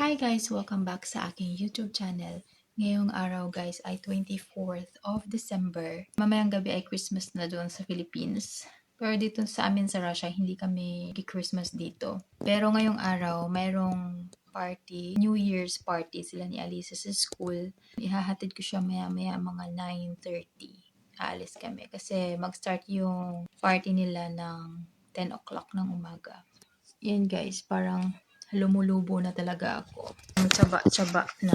Hi guys! Welcome back sa aking YouTube channel. Ngayong araw guys ay 24th of December. Mamayang gabi ay Christmas na doon sa Philippines. Pero dito sa amin sa Russia, hindi kami Christmas dito. Pero ngayong araw, mayroong party, New Year's party sila ni Alisa sa school. Ihahatid ko siya maya-maya mga 9:30. Aalis kami kasi mag-start yung party nila ng 10 o'clock ng umaga. Yan guys, parang lumulubo na talaga ako. Ang tsaba-tsaba na.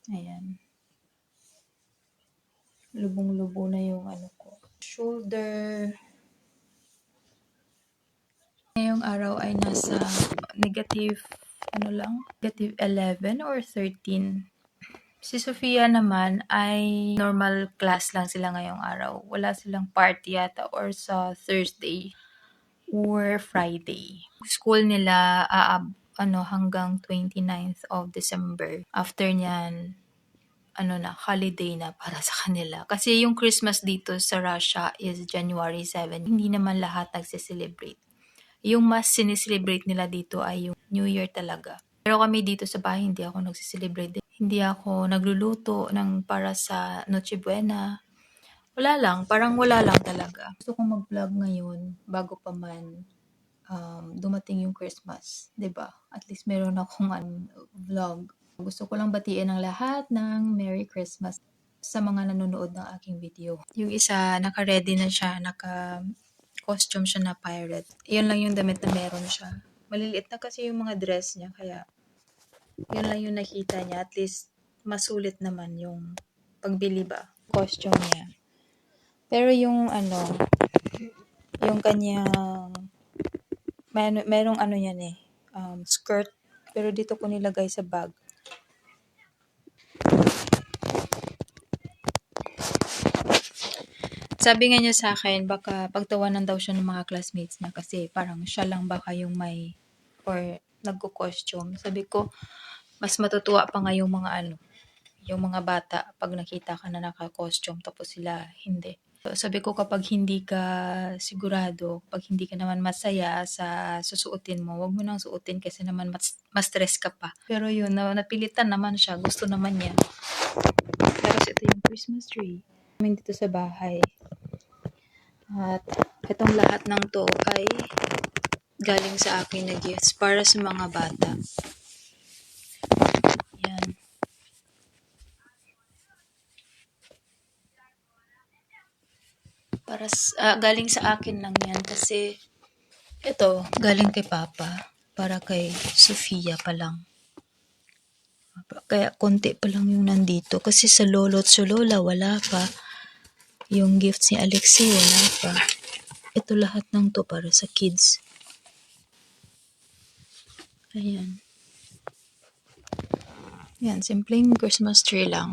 Ayan. Lubong-lubo na yung ano ko. Shoulder. Ngayong araw ay nasa negative 11 or 13. Si Sofia naman ay normal class lang sila ngayong araw. Wala silang party yata or sa Thursday or Friday. School nila hanggang 29th of December. After niyan, holiday na para sa kanila. Kasi yung Christmas dito sa Russia is January 7. Hindi naman lahat nagse-celebrate. Yung mas sineselebrate nila dito ay yung New Year talaga. Pero kami dito sa bahay, hindi ako nagse-celebrate. Hindi ako nagluluto para sa Noche Buena. Wala lang, parang wala lang talaga. Gusto kong mag-vlog ngayon bago pa man dumating yung Christmas, 'di ba? At least meron akong vlog. Gusto ko lang batiin ang lahat ng Merry Christmas sa mga nanonood ng aking video. Yung isa, naka-ready na siya, naka-costume siya na pirate. Yun lang yung damit na meron siya. Maliliit na kasi yung mga dress niya, kaya yun lang yung nakita niya. At least, masulit naman yung pagbili ba, costume niya. Pero yung yung kanyang merong yan skirt, pero dito ko nilagay sa bag. Sabi nga niya sa akin, baka pagtawanan daw siya ng mga classmates niya kasi parang siya lang baka yung may or nagko-costume. Sabi ko, mas matutuwa pa nga yung mga bata pag nakita ka na naka-costume tapos sila hindi. So, sabi ko kapag hindi ka sigurado, pag hindi ka naman masaya sa susuotin mo, wag mo nang suotin kasi naman mas stress ka pa. Pero yun, napilitan naman siya, gusto naman niya. Tapos ito yung Christmas tree namin dito sa bahay. At itong lahat ng to ay galing sa akin na gifts para sa mga bata. Yan. Galing sa akin lang yan kasi ito, galing kay Papa para kay Sofia pa lang. Kaya konti pa lang yung nandito kasi sa lolo at sa lola wala pa. Yung gifts ni Alexi wala pa. Ito lahat ng to para sa kids. Ayan. Yan, simpleng Christmas tree lang.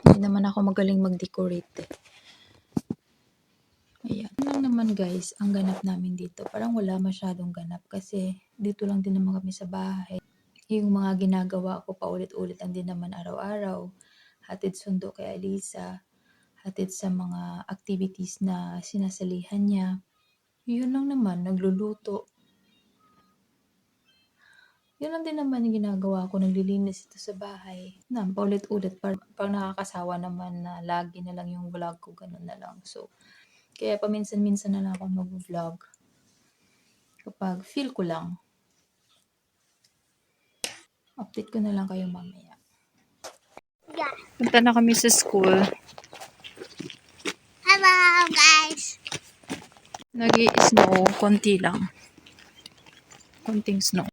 Hindi naman ako magaling mag-decorate. Ayan. Lang naman guys, ang ganap namin dito. Parang wala masyadong ganap kasi dito lang din naman kami sa bahay. Yung mga ginagawa ko paulit-ulit lang din naman araw-araw. Hatid sundo kay Alisa. Hatid sa mga activities na sinasalihan niya. Yun lang naman, nagluluto. Yun lang din naman yung ginagawa ko, naglilinis ito sa bahay. Paulit-ulit, pag nakakasawa naman na lagi na lang yung vlog ko, ganun na lang. So, kaya paminsan-minsan na lang ako mag-vlog. Kapag feel ko lang. Update ko na lang kayo mamaya. Yeah. Punta na kami sa school. Hello, guys. Nag-i-snow, konti lang. Konting snow.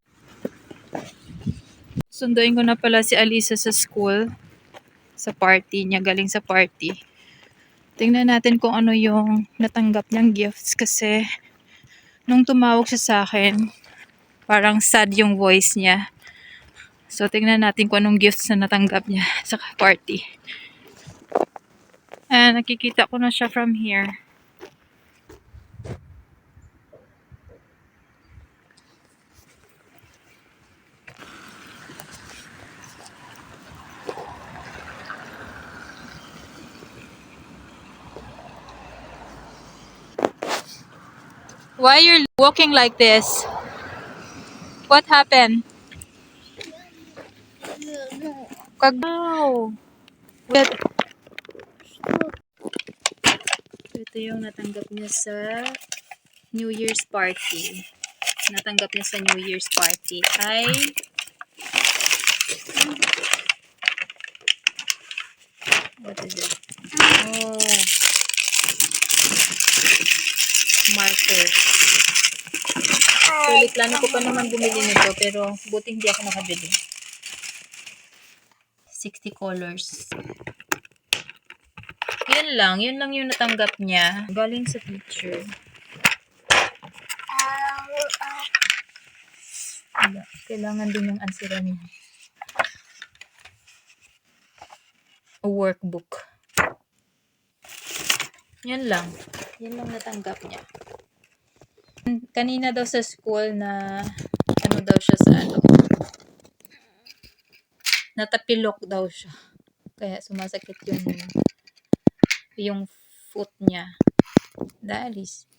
Sunduin ko na pala si Alisa sa school. Sa party niya, galing sa party. Tingnan natin kung ano yung natanggap niyang gifts kasi nung tumawag siya sa akin, parang sad yung voice niya. So, tingnan natin kung anong gifts na natanggap niya sa party. Nakikita ko na siya from here. Why you're walking like this? What happened? Kagaw! Ito yung natanggap niya sa New Year's party. Natanggap niya sa New Year's party ay what is it? Oh, marker. Sulit, plano ko pa naman bumili nito pero buti hindi ako nakabili. 60 colors. Yun lang yung natanggap niya. Galing sa teacher. Kailangan din yung answeran niya. A workbook. Yan lang natanggap niya. Kanina daw sa school na ano daw siya sa ano. Natapilok daw siya. Kaya sumasakit yung foot niya. Dalis.